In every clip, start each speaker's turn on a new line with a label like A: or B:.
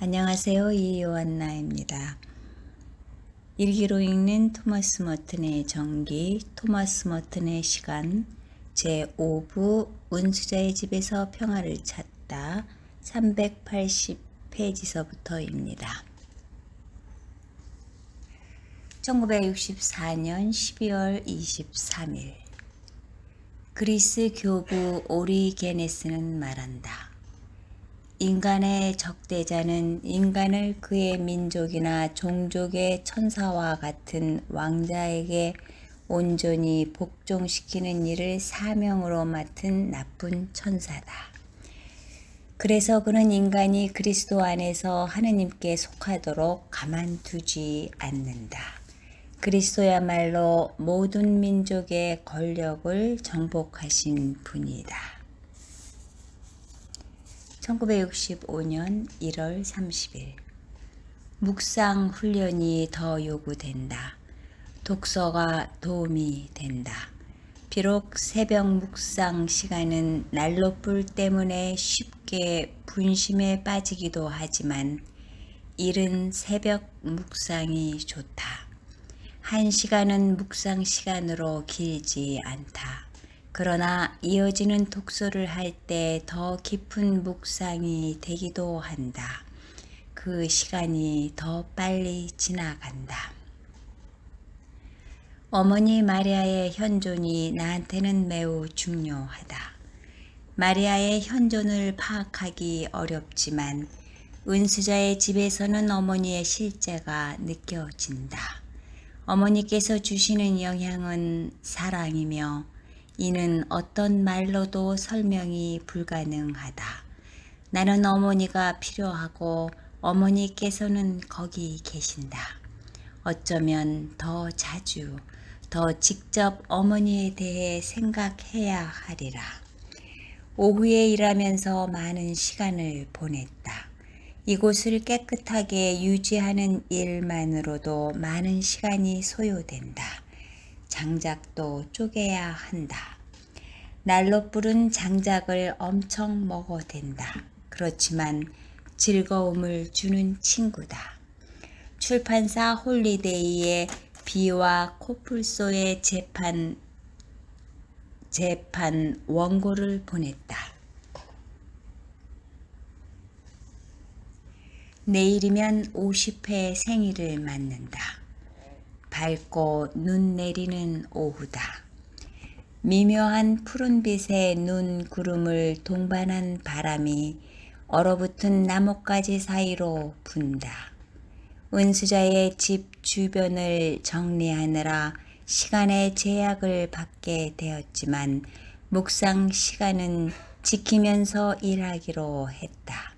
A: 안녕하세요. 이요한나입니다. 일기로 읽는 토마스 머튼의 전기, 토마스 머튼의 시간 제5부 은수자의 집에서 평화를 찾다 380페이지서부터입니다. 1964년 12월 23일 그리스 교부 오리게네스는 말한다. 인간의 적대자는 인간을 그의 민족이나 종족의 천사와 같은 왕자에게 온전히 복종시키는 일을 사명으로 맡은 나쁜 천사다. 그래서 그는 인간이 그리스도 안에서 하느님께 속하도록 가만두지 않는다. 그리스도야말로 모든 민족의 권력을 정복하신 분이다. 1965년 1월 30일 묵상 훈련이 더 요구된다. 독서가 도움이 된다. 비록 새벽 묵상 시간은 난로불 때문에 쉽게 분심에 빠지기도 하지만 이른 새벽 묵상이 좋다. 1시간은 묵상 시간으로 길지 않다. 그러나 이어지는 독서를 할 때 더 깊은 묵상이 되기도 한다. 그 시간이 더 빨리 지나간다. 어머니 마리아의 현존이 나한테는 매우 중요하다. 마리아의 현존을 파악하기 어렵지만 은수자의 집에서는 어머니의 실제가 느껴진다. 어머니께서 주시는 영향은 사랑이며 이는 어떤 말로도 설명이 불가능하다. 나는 어머니가 필요하고 어머니께서는 거기 계신다. 어쩌면 더 자주, 더 직접 어머니에 대해 생각해야 하리라. 오후에 일하면서 많은 시간을 보냈다. 이곳을 깨끗하게 유지하는 일만으로도 많은 시간이 소요된다. 장작도 쪼개야 한다. 난로불은 장작을 엄청 먹어댄다. 그렇지만 즐거움을 주는 친구다. 출판사 홀리데이에 비와 코뿔소의 재판 원고를 보냈다. 내일이면 50회 생일을 맞는다. 밝고 눈 내리는 오후다. 미묘한 푸른빛에 눈 구름을 동반한 바람이 얼어붙은 나뭇가지 사이로 분다. 은수자의 집 주변을 정리하느라 시간의 제약을 받게 되었지만 묵상 시간은 지키면서 일하기로 했다.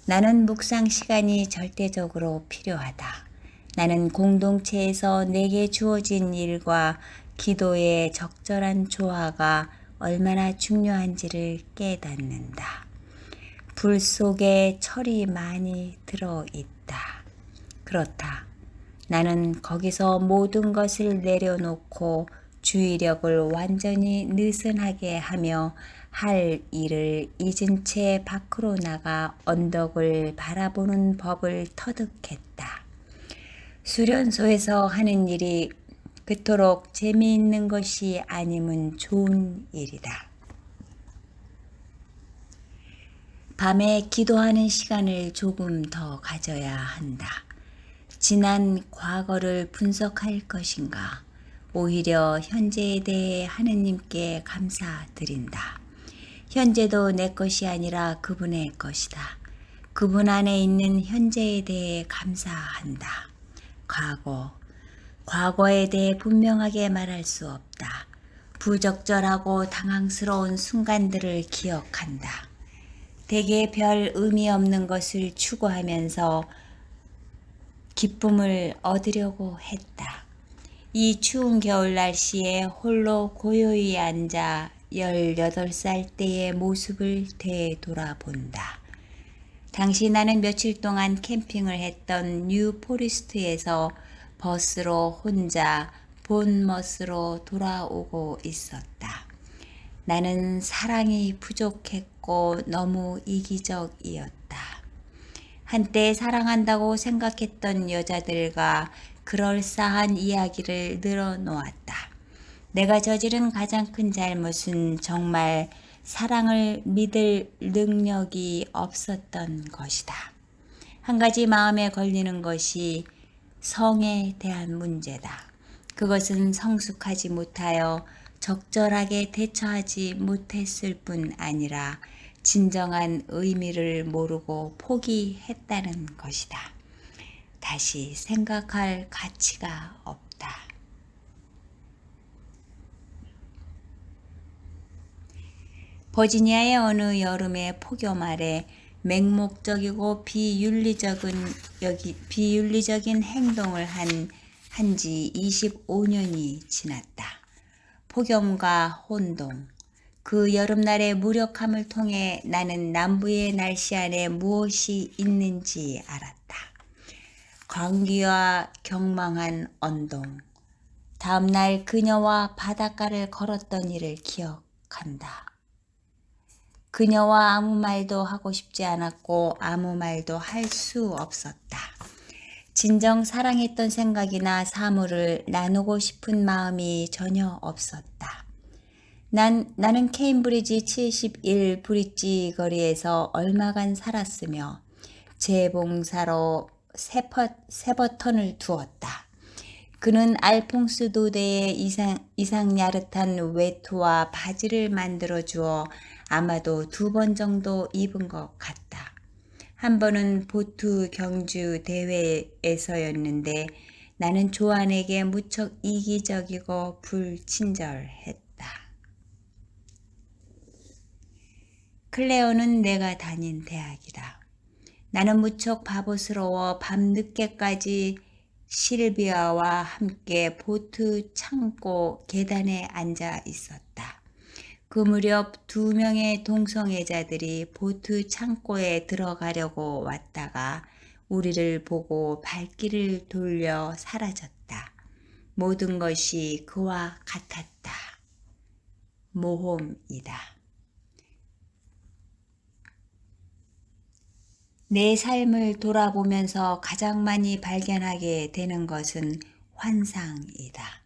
A: 나는 묵상 시간이 절대적으로 필요하다. 나는 공동체에서 내게 주어진 일과 기도의 적절한 조화가 얼마나 중요한지를 깨닫는다. 불 속에 철이 많이 들어있다. 그렇다. 나는 거기서 모든 것을 내려놓고 주의력을 완전히 느슨하게 하며 할 일을 잊은 채 밖으로 나가 언덕을 바라보는 법을 터득했다. 수련소에서 하는 일이 그토록 재미있는 것이 아님은 좋은 일이다. 밤에 기도하는 시간을 조금 더 가져야 한다. 지난 과거를 분석할 것인가? 오히려 현재에 대해 하느님께 감사드린다. 현재도 내 것이 아니라 그분의 것이다. 그분 안에 있는 현재에 대해 감사한다. 과거에 대해 분명하게 말할 수 없다. 부적절하고 당황스러운 순간들을 기억한다. 대개 별 의미 없는 것을 추구하면서 기쁨을 얻으려고 했다. 이 추운 겨울 날씨에 홀로 고요히 앉아 18살 때의 모습을 되돌아본다. 당시 나는 며칠 동안 캠핑을 했던 뉴 포리스트에서 버스로 혼자 본머스로 돌아오고 있었다. 나는 사랑이 부족했고 너무 이기적이었다. 한때 사랑한다고 생각했던 여자들과 그럴싸한 이야기를 늘어놓았다. 내가 저지른 가장 큰 잘못은 정말 사랑을 믿을 능력이 없었던 것이다. 한 가지 마음에 걸리는 것이 성에 대한 문제다. 그것은 성숙하지 못하여 적절하게 대처하지 못했을 뿐 아니라 진정한 의미를 모르고 포기했다는 것이다. 다시 생각할 가치가 없다. 버지니아의 어느 여름의 폭염 아래 맹목적이고 비윤리적인 행동을 한 지 25년이 지났다. 폭염과 혼동, 그 여름날의 무력함을 통해 나는 남부의 날씨 안에 무엇이 있는지 알았다. 광기와 경망한 언동, 다음날 그녀와 바닷가를 걸었던 일을 기억한다. 그녀와 아무 말도 하고 싶지 않았고 아무 말도 할 수 없었다. 진정 사랑했던 생각이나 사물을 나누고 싶은 마음이 전혀 없었다. 나는 케임브리지 71 브릿지 거리에서 얼마간 살았으며 재봉사로 세버턴을 두었다. 그는 알퐁스 도데의 이상 야릇한 외투와 바지를 만들어 주어 아마도 2번 정도 입은 것 같다. 한 번은 보트 경주 대회에서였는데 나는 조안에게 무척 이기적이고 불친절했다. 클레어는 내가 다닌 대학이다. 나는 무척 바보스러워 밤늦게까지 실비아와 함께 보트 창고 계단에 앉아 있었다. 그 무렵 2명의 동성애자들이 보트 창고에 들어가려고 왔다가 우리를 보고 발길을 돌려 사라졌다. 모든 것이 그와 같았다. 모험이다. 내 삶을 돌아보면서 가장 많이 발견하게 되는 것은 환상이다.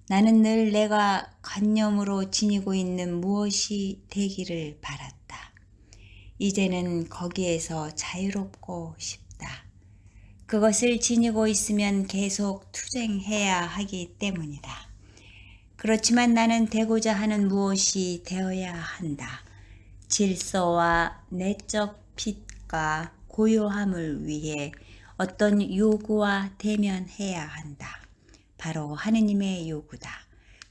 A: 나는 늘 내가 관념으로 지니고 있는 무엇이 되기를 바랐다. 이제는 거기에서 자유롭고 싶다. 그것을 지니고 있으면 계속 투쟁해야 하기 때문이다. 그렇지만 나는 되고자 하는 무엇이 되어야 한다. 질서와 내적 빛과 고요함을 위해 어떤 요구와 대면해야 한다. 바로 하느님의 요구다.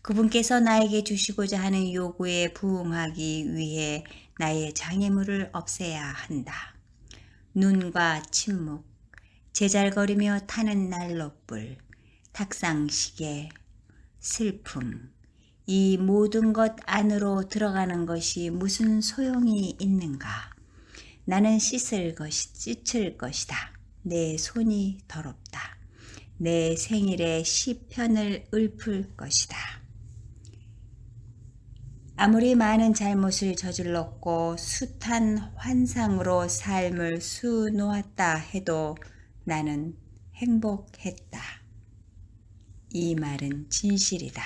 A: 그분께서 나에게 주시고자 하는 요구에 부응하기 위해 나의 장애물을 없애야 한다. 눈과 침묵, 제잘거리며 타는 난로불, 탁상시계, 슬픔, 이 모든 것 안으로 들어가는 것이 무슨 소용이 있는가? 나는 씻을 것이다. 내 손이 더럽다. 내 생일에 시편을 읊을 것이다. 아무리 많은 잘못을 저질렀고 숱한 환상으로 삶을 수놓았다 해도 나는 행복했다. 이 말은 진실이다.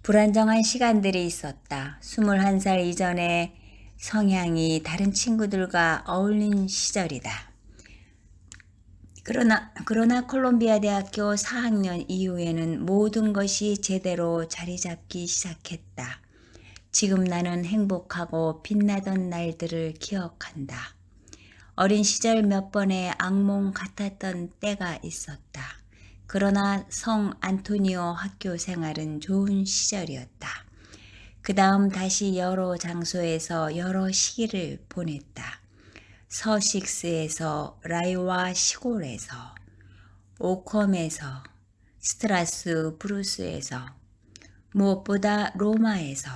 A: 불안정한 시간들이 있었다. 21살 이전에 성향이 다른 친구들과 어울린 시절이다. 그러나 콜롬비아 대학교 4학년 이후에는 모든 것이 제대로 자리 잡기 시작했다. 지금 나는 행복하고 빛나던 날들을 기억한다. 어린 시절 몇 번의 악몽 같았던 때가 있었다. 그러나 성 안토니오 학교 생활은 좋은 시절이었다. 그 다음 다시 여러 장소에서 여러 시기를 보냈다. 서식스에서, 라이와 시골에서, 오컴에서, 스트라스부르스에서, 무엇보다 로마에서,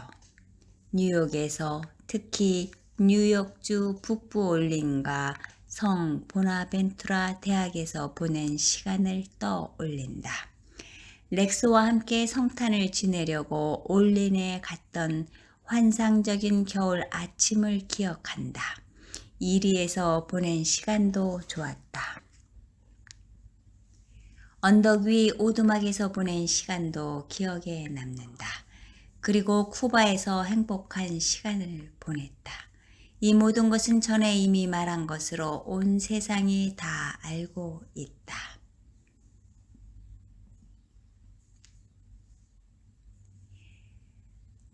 A: 뉴욕에서, 특히 뉴욕주 북부 올린과 성 보나벤투라 대학에서 보낸 시간을 떠올린다. 렉스와 함께 성탄을 지내려고 올린에 갔던 환상적인 겨울 아침을 기억한다. 이리에서 보낸 시간도 좋았다. 언덕 위 오두막에서 보낸 시간도 기억에 남는다. 그리고 쿠바에서 행복한 시간을 보냈다. 이 모든 것은 전에 이미 말한 것으로 온 세상이 다 알고 있다.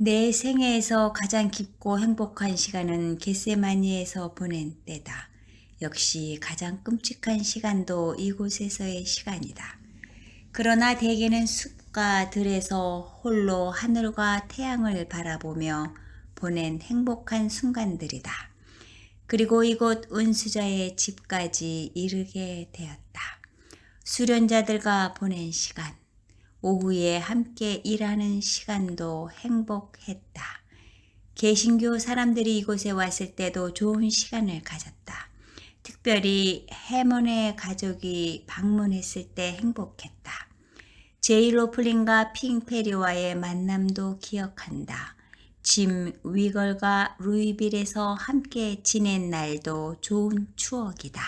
A: 내 생애에서 가장 깊고 행복한 시간은 겟세마니에서 보낸 때다. 역시 가장 끔찍한 시간도 이곳에서의 시간이다. 그러나 대개는 숲과 들에서 홀로 하늘과 태양을 바라보며 보낸 행복한 순간들이다. 그리고 이곳 은수자의 집까지 이르게 되었다. 수련자들과 보낸 시간, 오후에 함께 일하는 시간도 행복했다. 개신교 사람들이 이곳에 왔을 때도 좋은 시간을 가졌다. 특별히 해먼의 가족이 방문했을 때 행복했다. 제이 로플린과 핑 페리와의 만남도 기억한다. 짐 위걸과 루이빌에서 함께 지낸 날도 좋은 추억이다.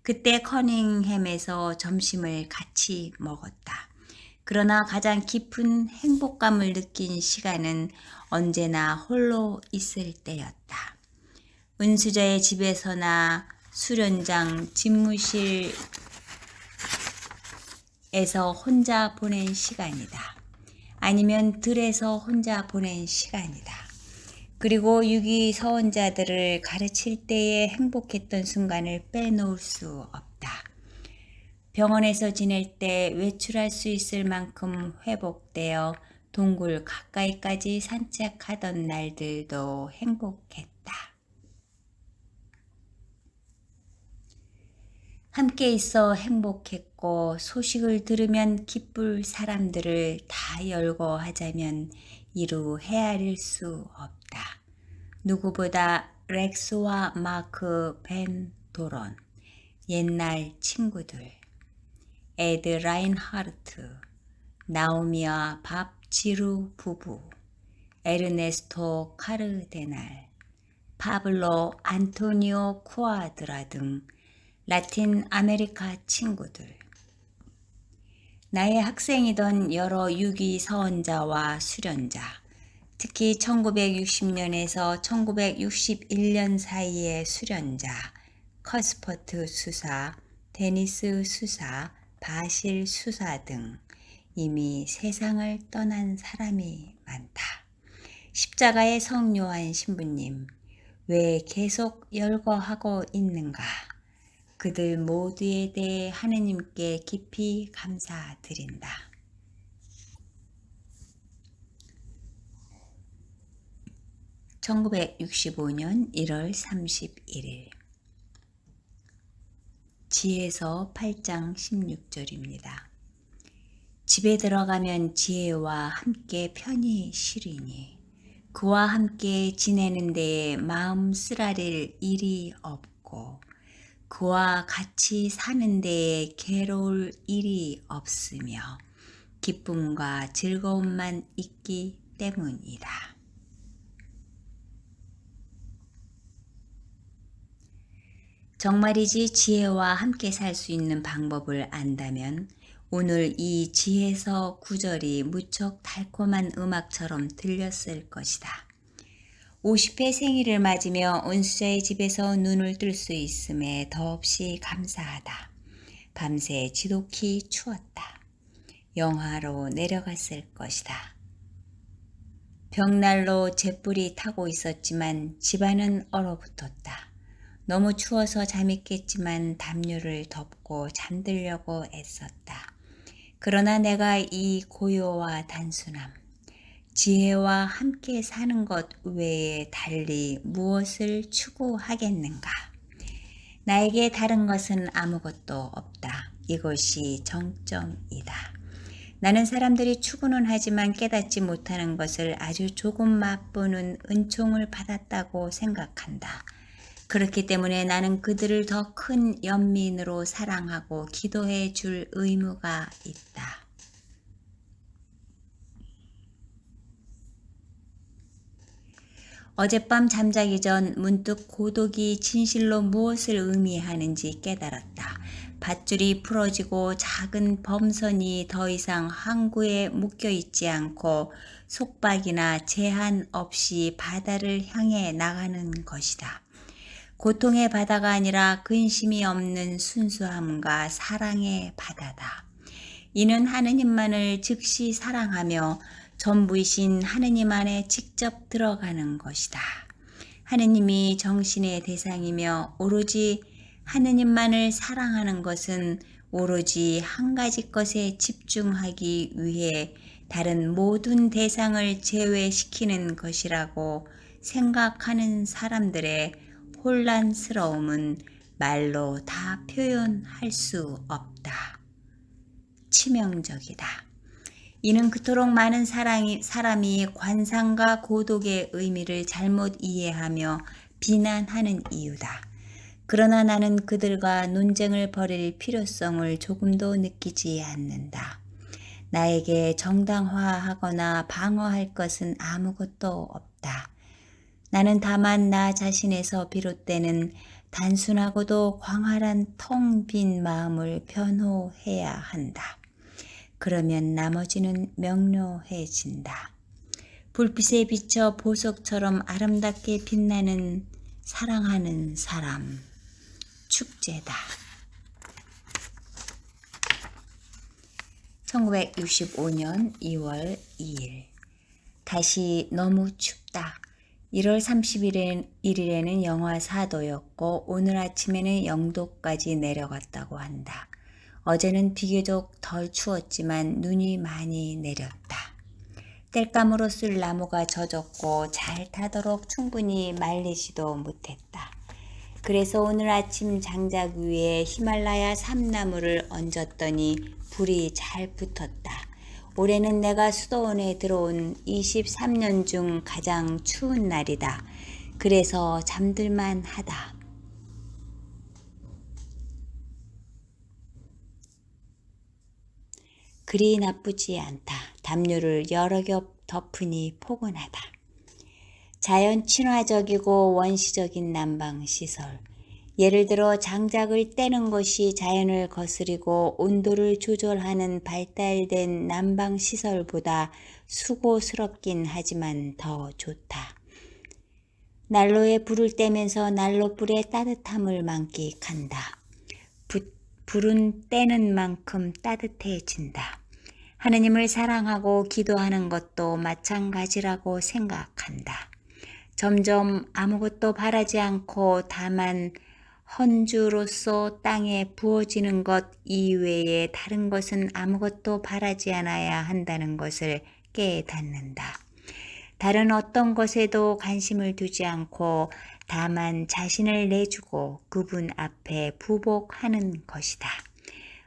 A: 그때 커닝햄에서 점심을 같이 먹었다. 그러나 가장 깊은 행복감을 느낀 시간은 언제나 홀로 있을 때였다. 은수자의 집에서나 수련장 집무실에서 혼자 보낸 시간이다. 아니면 들에서 혼자 보낸 시간이다. 그리고 유기 서원자들을 가르칠 때에 행복했던 순간을 빼놓을 수 없다. 병원에서 지낼 때 외출할 수 있을 만큼 회복되어 동굴 가까이까지 산책하던 날들도 행복했다. 함께 있어 행복했고 소식을 들으면 기쁠 사람들을 다 열거하자면 이루 헤아릴 수 없다. 누구보다 렉스와 마크 벤 도런, 옛날 친구들, 에드 라인하르트, 나오미와 밥 지루 부부, 에르네스토 카르데날, 파블로 안토니오 쿠아드라 등 라틴 아메리카 친구들, 나의 학생이던 여러 유기 서원자와 수련자, 특히 1960년에서 1961년 사이의 수련자, 커스퍼트 수사, 데니스 수사, 바실 수사 등 이미 세상을 떠난 사람이 많다. 십자가의 성요한 신부님, 왜 계속 열거하고 있는가? 그들 모두에 대해 하느님께 깊이 감사드린다. (1965년 1월 31일) 지혜서 8장 16절입니다. 집에 들어가면 지혜와 함께 편히 쉬리니 그와 함께 지내는 데에 마음 쓰라릴 일이 없고 그와 같이 사는 데에 괴로울 일이 없으며 기쁨과 즐거움만 있기 때문이다. 정말이지 지혜와 함께 살 수 있는 방법을 안다면 오늘 이 지혜서 구절이 무척 달콤한 음악처럼 들렸을 것이다. 50회 생일을 맞으며 은수자의 집에서 눈을 뜰 수 있음에 더없이 감사하다. 밤새 지독히 추웠다. 영하로 내려갔을 것이다. 벽난로 잿불이 타고 있었지만 집안은 얼어붙었다. 너무 추워서 잠이 깼지만 담요를 덮고 잠들려고 애썼다. 그러나 내가 이 고요와 단순함, 지혜와 함께 사는 것 외에 달리 무엇을 추구하겠는가? 나에게 다른 것은 아무것도 없다. 이것이 정점이다. 나는 사람들이 추구는 하지만 깨닫지 못하는 것을 아주 조금 맛보는 은총을 받았다고 생각한다. 그렇기 때문에 나는 그들을 더 큰 연민으로 사랑하고 기도해 줄 의무가 있다. 어젯밤 잠자기 전 문득 고독이 진실로 무엇을 의미하는지 깨달았다. 밧줄이 풀어지고 작은 범선이 더 이상 항구에 묶여있지 않고 속박이나 제한 없이 바다를 향해 나가는 것이다. 고통의 바다가 아니라 근심이 없는 순수함과 사랑의 바다다. 이는 하느님만을 즉시 사랑하며 전부이신 하느님 안에 직접 들어가는 것이다. 하느님이 정신의 대상이며 오로지 하느님만을 사랑하는 것은 오로지 한 가지 것에 집중하기 위해 다른 모든 대상을 제외시키는 것이라고 생각하는 사람들의 혼란스러움은 말로 다 표현할 수 없다. 치명적이다. 이는 그토록 많은 사람이 관상과 고독의 의미를 잘못 이해하며 비난하는 이유다. 그러나 나는 그들과 논쟁을 벌일 필요성을 조금도 느끼지 않는다. 나에게 정당화하거나 방어할 것은 아무것도 없다. 나는 다만 나 자신에서 비롯되는 단순하고도 광활한 텅 빈 마음을 변호해야 한다. 그러면 나머지는 명료해진다. 불빛에 비쳐 보석처럼 아름답게 빛나는 사랑하는 사람 축제다. 1965년 2월 2일. 다시 너무 춥다. 1월 31일에는 영하 4도였고 오늘 아침에는 0도까지 내려갔다고 한다. 어제는 비교적 덜 추웠지만 눈이 많이 내렸다. 땔감으로 쓸 나무가 젖었고 잘 타도록 충분히 말리지도 못했다. 그래서 오늘 아침 장작 위에 히말라야 삼나무를 얹었더니 불이 잘 붙었다. 올해는 내가 수도원에 들어온 23년 중 가장 추운 날이다. 그래서 잠들만 하다. 그리 나쁘지 않다. 담요를 여러 겹 덮으니 포근하다. 자연 친화적이고 원시적인 난방시설. 예를 들어 장작을 떼는 것이 자연을 거스리고 온도를 조절하는 발달된 난방시설보다 수고스럽긴 하지만 더 좋다. 난로에 불을 떼면서 난로불의 따뜻함을 만끽한다. 불은 떼는 만큼 따뜻해진다. 하느님을 사랑하고 기도하는 것도 마찬가지라고 생각한다. 점점 아무것도 바라지 않고 다만 헌주로서 땅에 부어지는 것 이외에 다른 것은 아무것도 바라지 않아야 한다는 것을 깨닫는다. 다른 어떤 것에도 관심을 두지 않고 다만 자신을 내주고 그분 앞에 부복하는 것이다.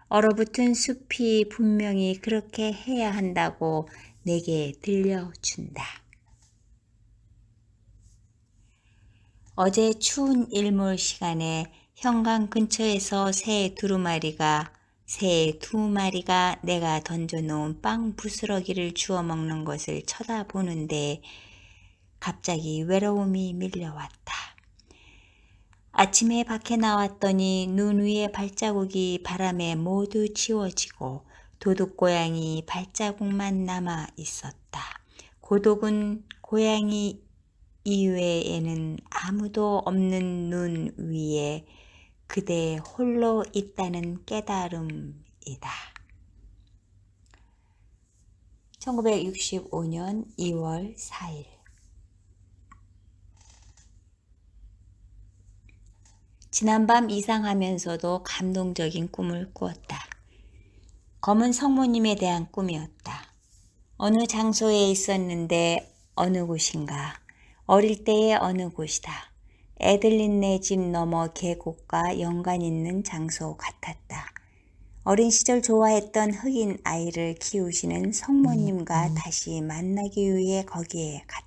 A: 얼어붙은 숲이 분명히 그렇게 해야 한다고 내게 들려준다. 어제 추운 일몰 시간에 현관 근처에서 새 두 마리가 내가 던져놓은 빵 부스러기를 주워 먹는 것을 쳐다보는데 갑자기 외로움이 밀려왔다. 아침에 밖에 나왔더니 눈 위에 발자국이 바람에 모두 지워지고 도둑고양이 발자국만 남아 있었다. 고독은 고양이 이외에는 아무도 없는 눈 위에 그대 홀로 있다는 깨달음이다. 1965년 2월 4일. 지난밤 이상하면서도 감동적인 꿈을 꾸었다. 검은 성모님에 대한 꿈이었다. 어느 장소에 있었는데 어느 곳인가, 어릴 때의 어느 곳이다. 에들린네 집 너머 계곡과 연관 있는 장소 같았다. 어린 시절 좋아했던 흑인 아이를 키우시는 성모님과 다시 만나기 위해 거기에 갔다.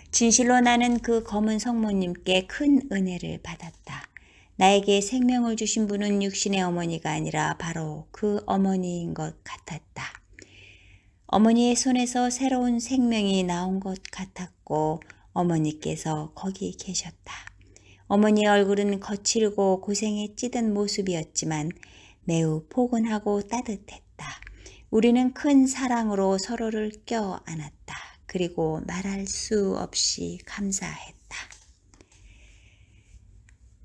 A: 진실로 나는 그 검은 성모님께 큰 은혜를 받았다. 나에게 생명을 주신 분은 육신의 어머니가 아니라 바로 그 어머니인 것 같았다. 어머니의 손에서 새로운 생명이 나온 것 같았고 어머니께서 거기 계셨다. 어머니의 얼굴은 거칠고 고생에 찌든 모습이었지만 매우 포근하고 따뜻했다. 우리는 큰 사랑으로 서로를 껴안았다. 그리고 말할 수 없이 감사했다.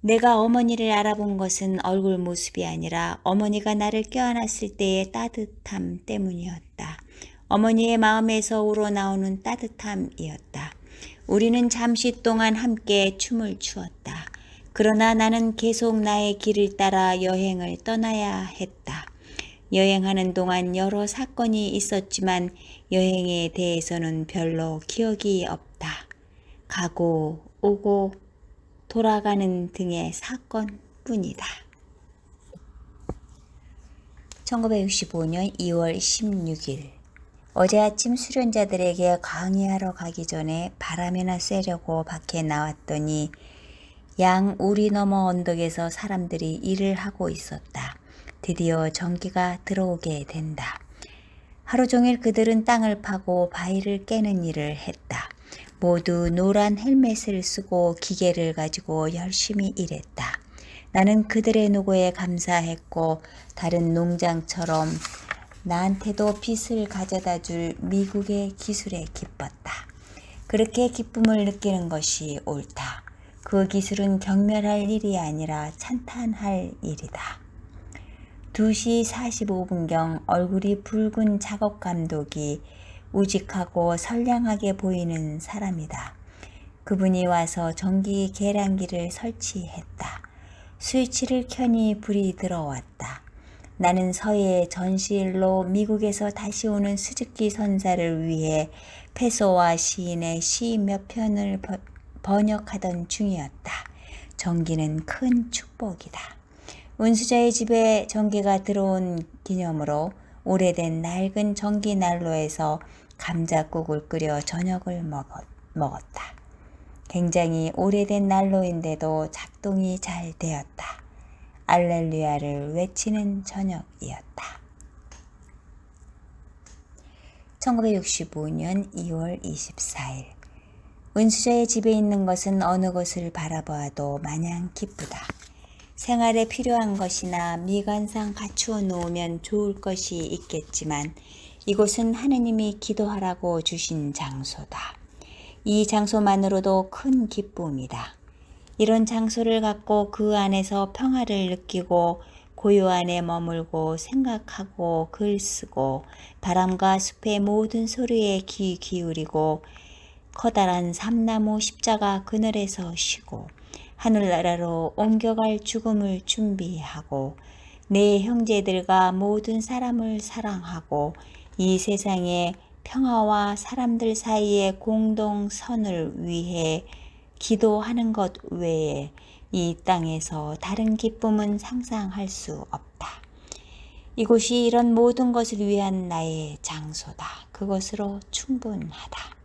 A: 내가 어머니를 알아본 것은 얼굴 모습이 아니라 어머니가 나를 껴안았을 때의 따뜻함 때문이었다. 어머니의 마음에서 우러나오는 따뜻함이었다. 우리는 잠시 동안 함께 춤을 추었다. 그러나 나는 계속 나의 길을 따라 여행을 떠나야 했다. 여행하는 동안 여러 사건이 있었지만 여행에 대해서는 별로 기억이 없다. 가고 오고 돌아가는 등의 사건뿐이다. 1965년 2월 16일 어제 아침 수련자들에게 강의하러 가기 전에 바람이나 쐬려고 밖에 나왔더니 양 우리 너머 언덕에서 사람들이 일을 하고 있었다. 드디어 전기가 들어오게 된다. 하루 종일 그들은 땅을 파고 바위를 깨는 일을 했다. 모두 노란 헬멧을 쓰고 기계를 가지고 열심히 일했다. 나는 그들의 노고에 감사했고 다른 농장처럼 나한테도 빚을 가져다 줄 미국의 기술에 기뻤다. 그렇게 기쁨을 느끼는 것이 옳다. 그 기술은 경멸할 일이 아니라 찬탄할 일이다. 2시 45분경 얼굴이 붉은 작업 감독이 우직하고 선량하게 보이는 사람이다. 그분이 와서 전기 계량기를 설치했다. 스위치를 켜니 불이 들어왔다. 나는 서해 전시일로 미국에서 다시 오는 스즈키 선사를 위해 페소와 시인의 시 몇 편을 번역하던 중이었다. 전기는 큰 축복이다. 운수자의 집에 전기가 들어온 기념으로 오래된 낡은 전기 난로에서 감자국을 끓여 저녁을 먹었다. 굉장히 오래된 난로인데도 작동이 잘 되었다. 알렐루야를 외치는 저녁이었다. 1965년 2월 24일 은수자의 집에 있는 것은 어느 것을 바라보아도 마냥 기쁘다. 생활에 필요한 것이나 미관상 갖추어 놓으면 좋을 것이 있겠지만 이곳은 하느님이 기도하라고 주신 장소다. 이 장소만으로도 큰 기쁨이다. 이런 장소를 갖고 그 안에서 평화를 느끼고 고요 안에 머물고 생각하고 글 쓰고 바람과 숲의 모든 소리에 귀 기울이고 커다란 삼나무 십자가 그늘에서 쉬고 하늘나라로 옮겨갈 죽음을 준비하고 내 형제들과 모든 사람을 사랑하고 이 세상의 평화와 사람들 사이의 공동선을 위해 기도하는 것 외에 이 땅에서 다른 기쁨은 상상할 수 없다. 이곳이 이런 모든 것을 위한 나의 장소다. 그것으로 충분하다.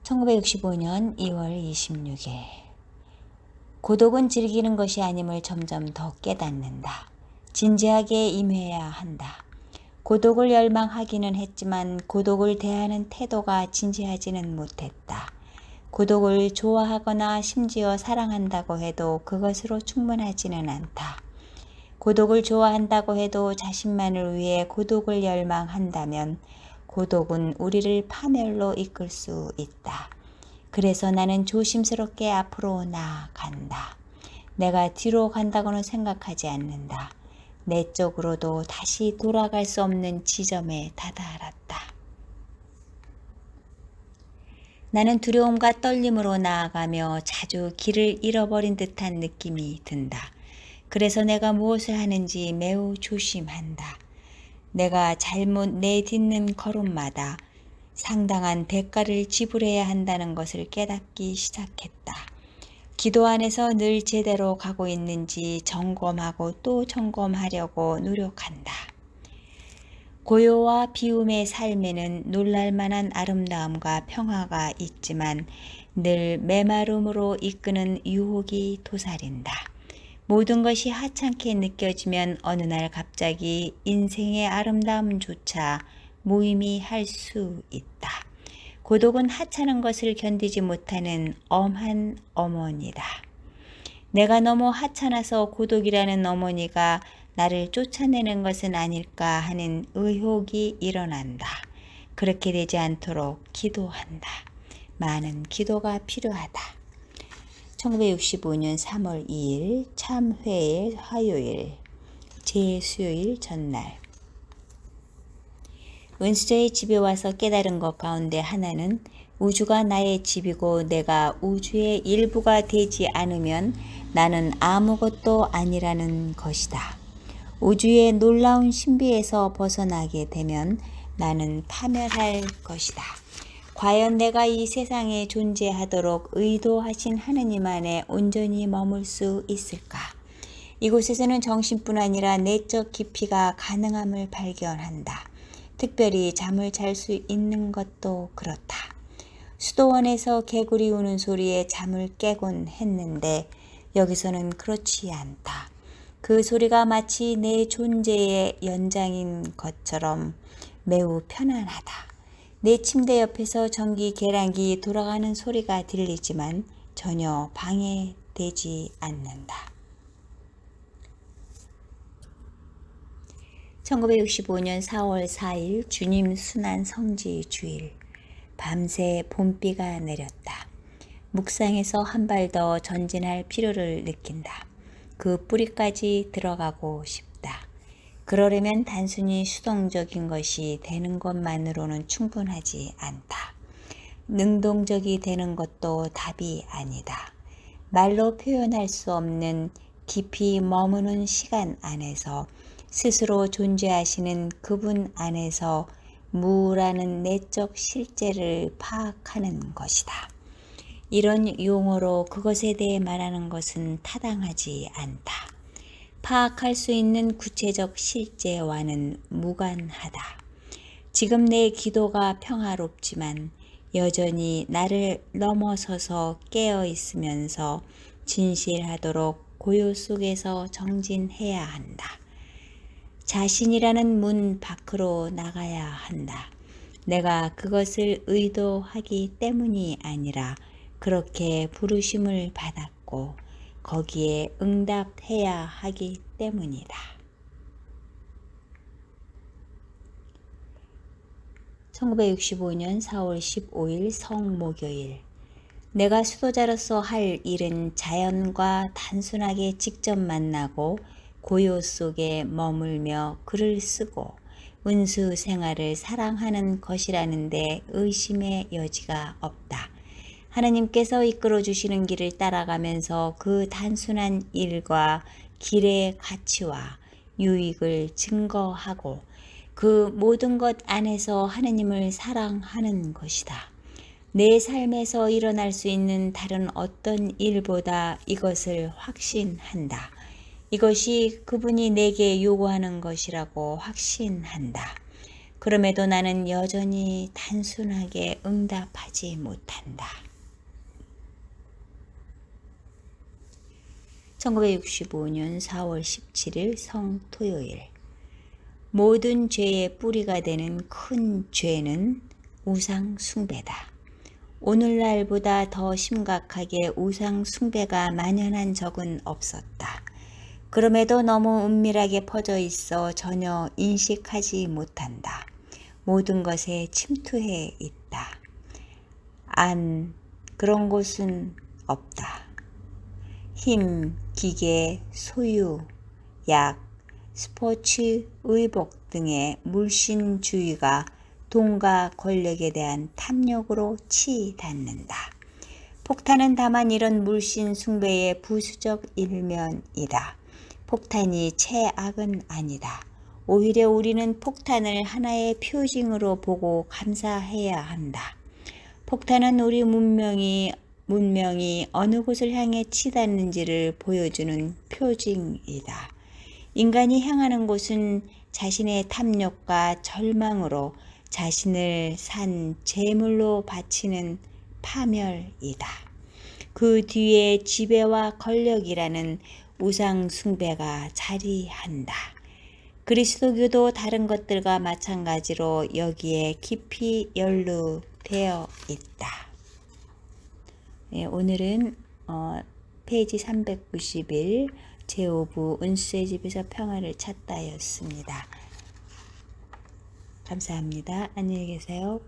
A: 1965년 2월 26일 고독은 즐기는 것이 아님을 점점 더 깨닫는다. 진지하게 임해야 한다. 고독을 열망하기는 했지만 고독을 대하는 태도가 진지하지는 못했다. 고독을 좋아하거나 심지어 사랑한다고 해도 그것으로 충분하지는 않다. 고독을 좋아한다고 해도 자신만을 위해 고독을 열망한다면 고독은 우리를 파멸로 이끌 수 있다. 그래서 나는 조심스럽게 앞으로 나아간다. 내가 뒤로 간다고는 생각하지 않는다. 내 쪽으로도 다시 돌아갈 수 없는 지점에 다다랐다. 나는 두려움과 떨림으로 나아가며 자주 길을 잃어버린 듯한 느낌이 든다. 그래서 내가 무엇을 하는지 매우 조심한다. 내가 잘못 내딛는 걸음마다 상당한 대가를 지불해야 한다는 것을 깨닫기 시작했다. 기도 안에서 늘 제대로 가고 있는지 점검하고 또 점검하려고 노력한다. 고요와 비움의 삶에는 놀랄만한 아름다움과 평화가 있지만 늘 메마름으로 이끄는 유혹이 도사린다. 모든 것이 하찮게 느껴지면 어느 날 갑자기 인생의 아름다움조차 무의미할 수 있다. 고독은 하찮은 것을 견디지 못하는 엄한 어머니다. 내가 너무 하찮아서 고독이라는 어머니가 나를 쫓아내는 것은 아닐까 하는 의혹이 일어난다. 그렇게 되지 않도록 기도한다. 많은 기도가 필요하다. 1965년 3월 2일 참회의 화요일 제수요일 전날 은수저의 집에 와서 깨달은 것 가운데 하나는 우주가 나의 집이고 내가 우주의 일부가 되지 않으면 나는 아무것도 아니라는 것이다. 우주의 놀라운 신비에서 벗어나게 되면 나는 파멸할 것이다. 과연 내가 이 세상에 존재하도록 의도하신 하느님 안에 온전히 머물 수 있을까? 이곳에서는 정신뿐 아니라 내적 깊이가 가능함을 발견한다. 특별히 잠을 잘 수 있는 것도 그렇다. 수도원에서 개구리 우는 소리에 잠을 깨곤 했는데 여기서는 그렇지 않다. 그 소리가 마치 내 존재의 연장인 것처럼 매우 편안하다. 내 침대 옆에서 전기 계량기 돌아가는 소리가 들리지만 전혀 방해되지 않는다. 1965년 4월 4일 주님 순환 성지 주일. 밤새 봄비가 내렸다. 묵상에서 한 발 더 전진할 필요를 느낀다. 그 뿌리까지 들어가고 싶다. 그러려면 단순히 수동적인 것이 되는 것만으로는 충분하지 않다. 능동적이 되는 것도 답이 아니다. 말로 표현할 수 없는 깊이 머무는 시간 안에서 스스로 존재하시는 그분 안에서 무라는 내적 실제를 파악하는 것이다. 이런 용어로 그것에 대해 말하는 것은 타당하지 않다. 파악할 수 있는 구체적 실제와는 무관하다. 지금 내 기도가 평화롭지만 여전히 나를 넘어서서 깨어 있으면서 진실하도록 고요 속에서 정진해야 한다. 자신이라는 문 밖으로 나가야 한다. 내가 그것을 의도하기 때문이 아니라 그렇게 부르심을 받았고 거기에 응답해야 하기 때문이다. 1965년 4월 15일 성목요일. 내가 수도자로서 할 일은 자연과 단순하게 직접 만나고 고요 속에 머물며 글을 쓰고 은수 생활을 사랑하는 것이라는데 의심의 여지가 없다. 하나님께서 이끌어 주시는 길을 따라가면서 그 단순한 일과 길의 가치와 유익을 증거하고 그 모든 것 안에서 하나님을 사랑하는 것이다. 내 삶에서 일어날 수 있는 다른 어떤 일보다 이것을 확신한다. 이것이 그분이 내게 요구하는 것이라고 확신한다. 그럼에도 나는 여전히 단순하게 응답하지 못한다. 1965년 4월 17일 성토요일. 모든 죄의 뿌리가 되는 큰 죄는 우상 숭배다. 오늘날보다 더 심각하게 우상 숭배가 만연한 적은 없었다. 그럼에도 너무 은밀하게 퍼져 있어 전혀 인식하지 못한다. 모든 것에 침투해 있다. 그런 곳은 없다. 힘, 기계, 소유, 약, 스포츠, 의복 등의 물신주의가 돈과 권력에 대한 탐욕으로 치닫는다. 폭탄은 다만 이런 물신 숭배의 부수적 일면이다. 폭탄이 최악은 아니다. 오히려 우리는 폭탄을 하나의 표징으로 보고 감사해야 한다. 폭탄은 우리 문명이 어느 곳을 향해 치닫는지를 보여주는 표징이다. 인간이 향하는 곳은 자신의 탐욕과 절망으로 자신을 산 제물로 바치는 파멸이다. 그 뒤에 지배와 권력이라는 우상 숭배가 자리한다. 그리스도교도 다른 것들과 마찬가지로 여기에 깊이 연루되어 되어 있다. 예, 오늘은 페이지 391 제5부 은수의 집에서 평화를 찾다였습니다. 감사합니다. 안녕히 계세요.